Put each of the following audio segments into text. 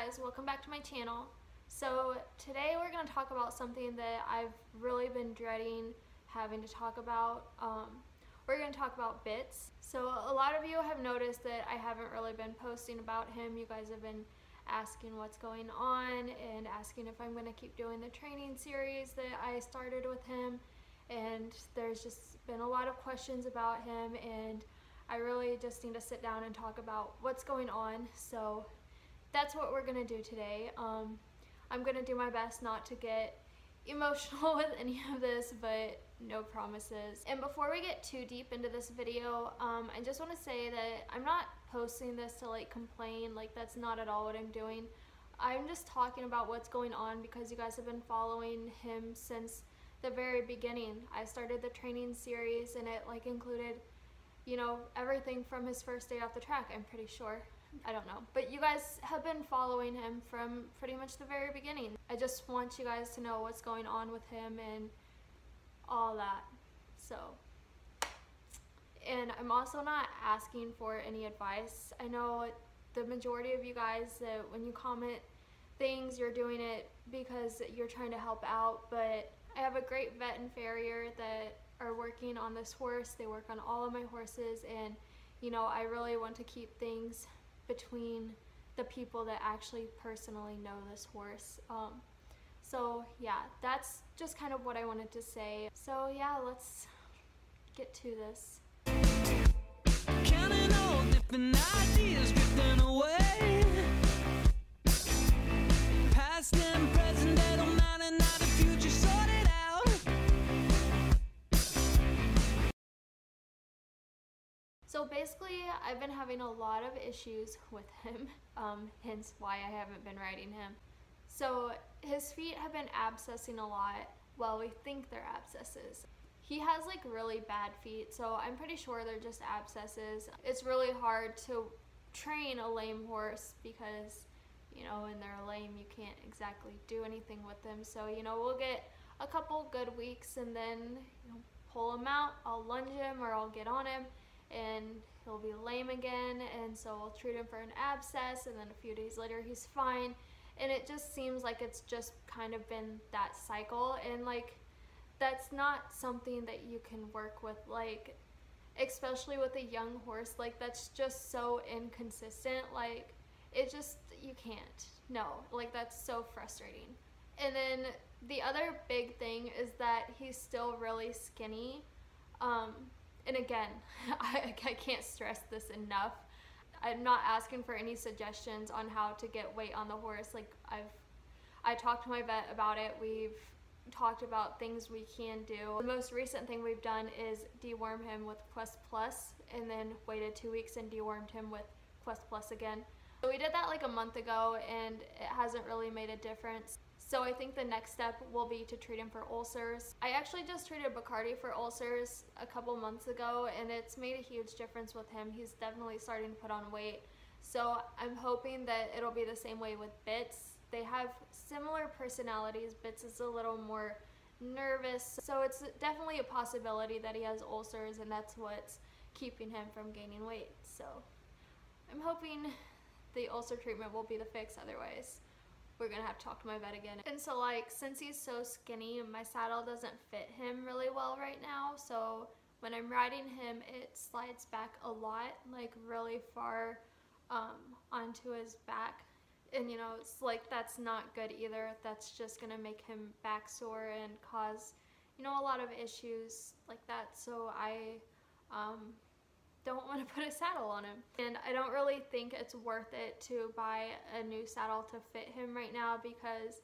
guys, welcome back to my channel. So today we're going to talk about something that I've really been dreading having to talk about. We're going to talk about Bits. So a lot of you have noticed that I haven't really been posting about him. You guys have been asking what's going on and asking if I'm going to keep doing the training series that I started with him, and there's just been a lot of questions about him, and I really just need to sit down and talk about what's going on. So that's what we're gonna do today. I'm gonna do my best not to get emotional with any of this, but no promises. And before we get too deep into this video, I just want to say that I'm not posting this to like complain. Like, that's not at all what I'm doing. I'm just talking about what's going on because you guys have been following him since the very beginning. I started the training series and it like included, you know, everything from his first day off the track, I'm pretty sure. I don't know. But you guys have been following him from pretty much the very beginning. I just want you guys to know what's going on with him and all that. So, and I'm also not asking for any advice. I know the majority of you guys that when you comment things, you're doing it because you're trying to help out, but I have a great vet and farrier that are working on this horse. They work on all of my horses, and you know, I really want to keep things between the people that actually personally know this horse. So yeah, that's just kind of what I wanted to say. So yeah, let's get to this. Counting all different ideas drifting away, past and present, they don't matter now, the future sorted out. So basically, I've been having a lot of issues with him, hence why I haven't been riding him. So his feet have been abscessing a lot. Well, we think they're abscesses. He has like really bad feet, so I'm pretty sure they're just abscesses. It's really hard to train a lame horse because, you know, when they're lame, you can't exactly do anything with them. So, you know, we'll get a couple good weeks and then, you know, pull him out, I'll lunge him or I'll get on him, and he'll be lame again, and so I'll treat him for an abscess, and then a few days later he's fine. And it just seems like it's just kind of been that cycle, and like that's not something that you can work with, like especially with a young horse. Like, that's just so inconsistent. Like, it just, you can't. No, like that's so frustrating. And then the other big thing is that he's still really skinny. And again, I can't stress this enough. I'm not asking for any suggestions on how to get weight on the horse. Like, I talked to my vet about it. We've talked about things we can do. The most recent thing we've done is deworm him with Quest Plus, and then waited 2 weeks and dewormed him with Quest Plus again. So we did that like a month ago, and it hasn't really made a difference. So I think the next step will be to treat him for ulcers. I actually just treated Bacardi for ulcers a couple months ago, and it's made a huge difference with him. He's definitely starting to put on weight. So I'm hoping that it'll be the same way with Bits. They have similar personalities. Bits is a little more nervous, so it's definitely a possibility that he has ulcers, and that's what's keeping him from gaining weight. So I'm hoping the ulcer treatment will be the fix. Otherwise, we're gonna have to talk to my vet again. And so, like, since he's so skinny, my saddle doesn't fit him really well right now, so when I'm riding him, it slides back a lot, like really far onto his back. And you know, it's like, that's not good either. That's just gonna make him back sore and cause, you know, a lot of issues like that. So I don't want to put a saddle on him, and I don't really think it's worth it to buy a new saddle to fit him right now, because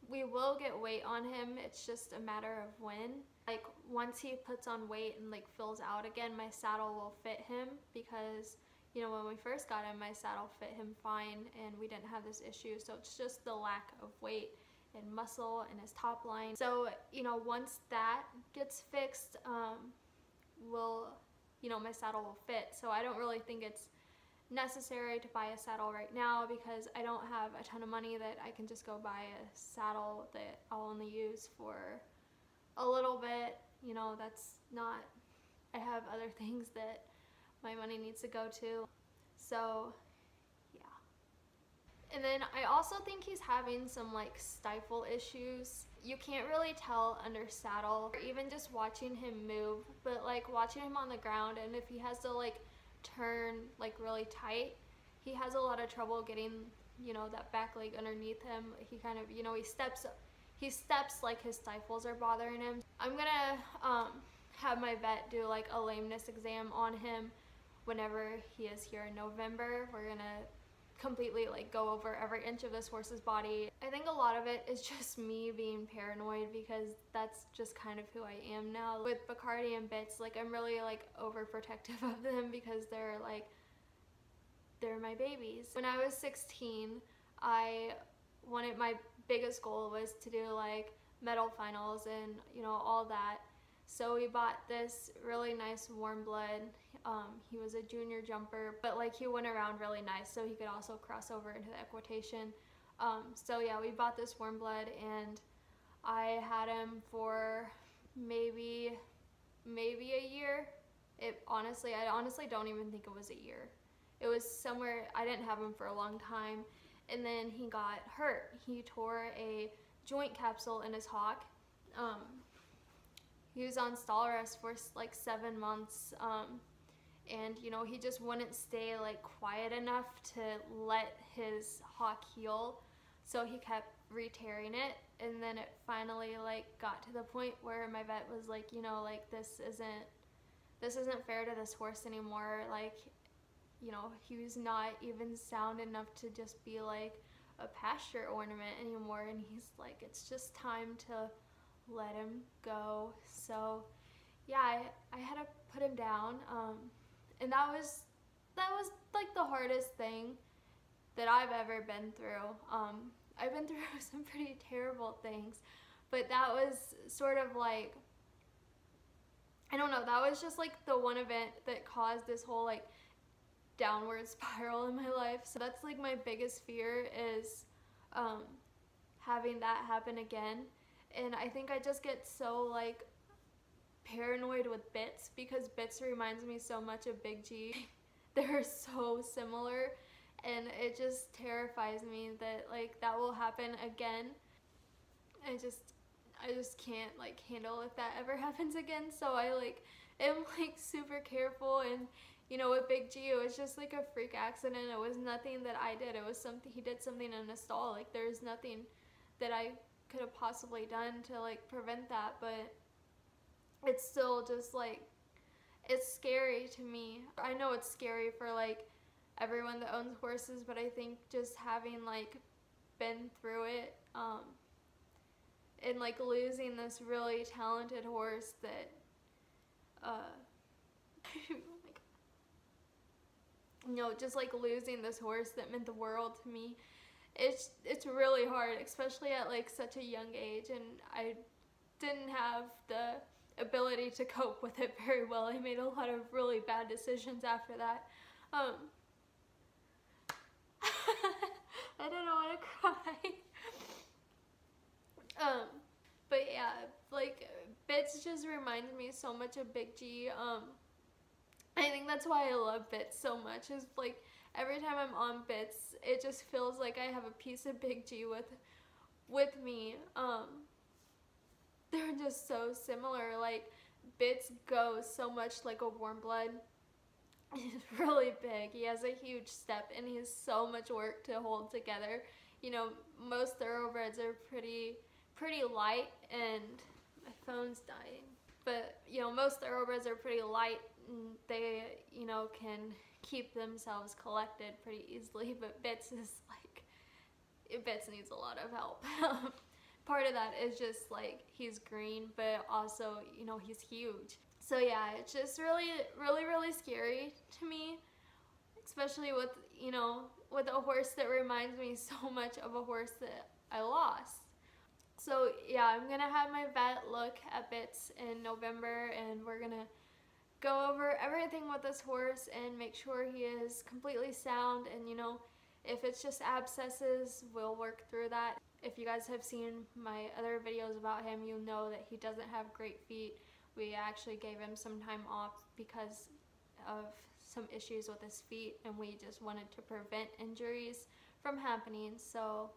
we will get weight on him. It's just a matter of when. Like, once he puts on weight and like fills out again, my saddle will fit him, because you know, when we first got him, my saddle fit him fine and we didn't have this issue. So it's just the lack of weight and muscle in his top line. So, you know, once that gets fixed, you know, my saddle will fit. So I don't really think it's necessary to buy a saddle right now, because I don't have a ton of money that I can just go buy a saddle that I'll only use for a little bit. You know, that's not, I have other things that my money needs to go to. So yeah. And then I also think he's having some like stifle issues. You can't really tell under saddle, or even just watching him move, but like watching him on the ground, and if he has to like turn like really tight, he has a lot of trouble getting, you know, that back leg underneath him. He kind of, you know, he steps like his stifles are bothering him. I'm gonna have my vet do like a lameness exam on him whenever he is here in November. We're gonna completely like go over every inch of this horse's body. I think a lot of it is just me being paranoid, because that's just kind of who I am now. With Bacardi and Bits, like I'm really like overprotective of them, because they're my babies. When I was 16, my biggest goal was to do like medal finals and, you know, all that. So we bought this really nice warm blood. He was a junior jumper, but like he went around really nice, so he could also cross over into the equitation. So yeah, we bought this warm blood, and I had him for maybe a year. I honestly don't even think it was a year. It was somewhere, I didn't have him for a long time, and then he got hurt. He tore a joint capsule in his hock. He was on stall rest for like 7 months, and you know, he just wouldn't stay like quiet enough to let his hock heal, so he kept re-tearing it, and then it finally like got to the point where my vet was like, you know, like this isn't fair to this horse anymore. Like, you know, he was not even sound enough to just be like a pasture ornament anymore, and he's like, it's just time to let him go. So yeah, I had to put him down, and that was like the hardest thing that I've ever been through. I've been through some pretty terrible things, but that was sort of like, I don't know, that was just like the one event that caused this whole like downward spiral in my life. So that's like my biggest fear, is having that happen again. And I think I just get so like paranoid with Bits, because Bits reminds me so much of Big G. They're so similar, and it just terrifies me that like that will happen again. I just can't like handle if that ever happens again. So I like am like super careful. And you know, with Big G, it was just like a freak accident. It was nothing that I did. It was something, he did something in a stall. Like there's nothing that I could have possibly done to like prevent that, but it's still just like, it's scary to me. I know it's scary for like everyone that owns horses, but I think just having like been through it, and like losing this really talented horse that oh my God. You know, just like losing this horse that meant the world to me, it's really hard, especially at like such a young age, and I didn't have the ability to cope with it very well. I made a lot of really bad decisions after that. I don't know how to cry. But yeah, like Bits just reminds me so much of Big G. I think that's why I love Bits so much, is like every time I'm on Bits, it just feels like I have a piece of Big G with me. They're just so similar. Like Bits goes so much like a warm blood. He's really big. He has a huge step, and he has so much work to hold together. You know, most thoroughbreds are pretty light, and my phone's dying. But you know, most thoroughbreds are pretty light, and they, you know, can keep themselves collected pretty easily. But Bits is like, Bits needs a lot of help. Part of that is just like he's green, but also, you know, he's huge. So yeah, it's just really scary to me, especially with, you know, with a horse that reminds me so much of a horse that I lost. So yeah, I'm gonna have my vet look at Bits in November, and we're gonna go over everything with this horse and make sure he is completely sound. And you know, if it's just abscesses, we'll work through that. If you guys have seen my other videos about him, you know that he doesn't have great feet. We actually gave him some time off because of some issues with his feet, and we just wanted to prevent injuries from happening. So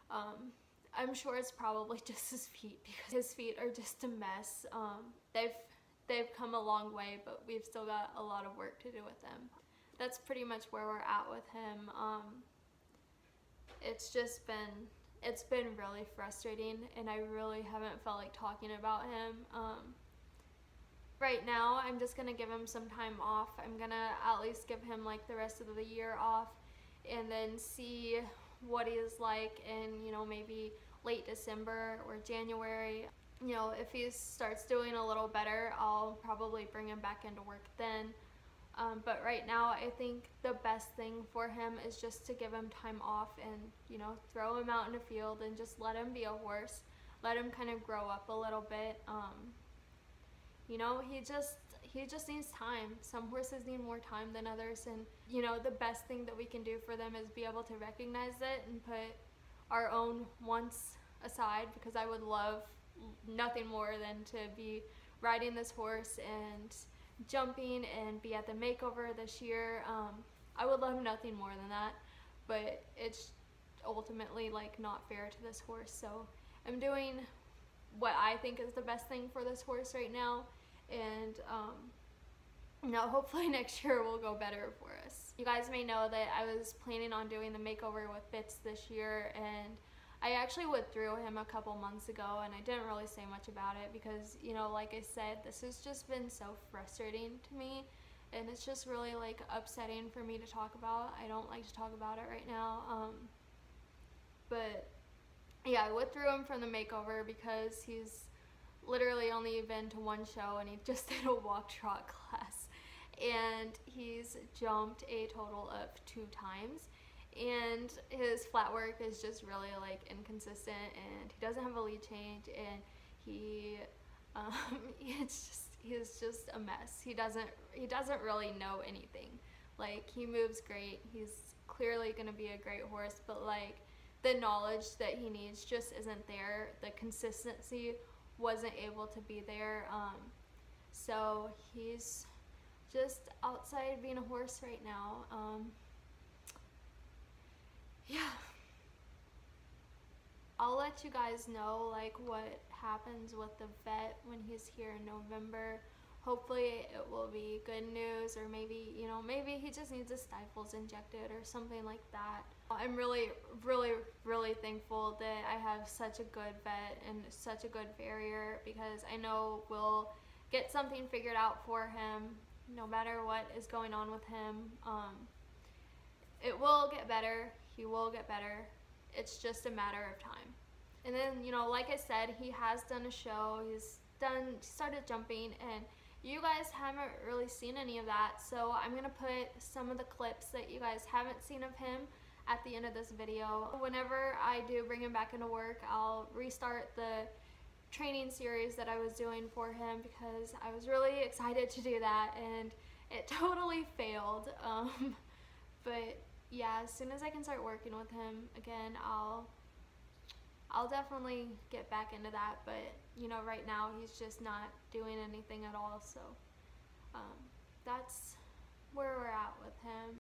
I'm sure it's probably just his feet, because his feet are just a mess. They've come a long way, but we've still got a lot of work to do with them. That's pretty much where we're at with him. It's been really frustrating, and I really haven't felt like talking about him. Right now, I'm just gonna give him some time off. I'm gonna at least give him like the rest of the year off, and then see what he is like in, you know, maybe late December or January. You know, if he starts doing a little better, I'll probably bring him back into work then. But right now, I think the best thing for him is just to give him time off and, you know, throw him out in a field and just let him be a horse. Let him kind of grow up a little bit. You know, he just needs time. Some horses need more time than others, and, you know, the best thing that we can do for them is be able to recognize it and put our own wants aside, because I would love nothing more than to be riding this horse and jumping and be at the makeover this year. I would love nothing more than that, but it's ultimately like not fair to this horse. So I'm doing what I think is the best thing for this horse right now, and now hopefully next year will go better for us. You guys may know that I was planning on doing the makeover with Bits this year, and I actually withdrew him a couple months ago, and I didn't really say much about it because, you know, like I said, this has just been so frustrating to me, and it's just really like upsetting for me to talk about. I don't like to talk about it right now, but yeah, I withdrew him from the makeover because he's literally only been to one show, and he just did a walk trot class, and he's jumped a total of 2 times, and his flat work is just really like inconsistent, and he doesn't have a lead change, and he's just a mess. He doesn't really know anything. Like, he moves great, he's clearly gonna be a great horse, but like the knowledge that he needs just isn't there. The consistency wasn't able to be there. So he's just outside being a horse right now. Yeah. I'll let you guys know like what happens with the vet when he's here in November. Hopefully it will be good news, or maybe, you know, maybe he just needs a stifles injected or something like that. I'm really, really, really thankful that I have such a good vet and such a good farrier, because I know we'll get something figured out for him no matter what is going on with him. It will get better. He will get better. It's just a matter of time. And then, you know, like I said, he has done a show. He's started jumping, and you guys haven't really seen any of that, so I'm gonna put some of the clips that you guys haven't seen of him at the end of this video. Whenever I do bring him back into work, I'll restart the training series that I was doing for him, because I was really excited to do that, and it totally failed. But yeah, as soon as I can start working with him again, I'll definitely get back into that. But, you know, right now he's just not doing anything at all, so that's where we're at with him.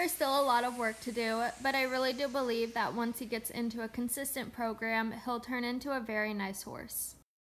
There's still a lot of work to do, but I really do believe that once he gets into a consistent program, he'll turn into a very nice horse.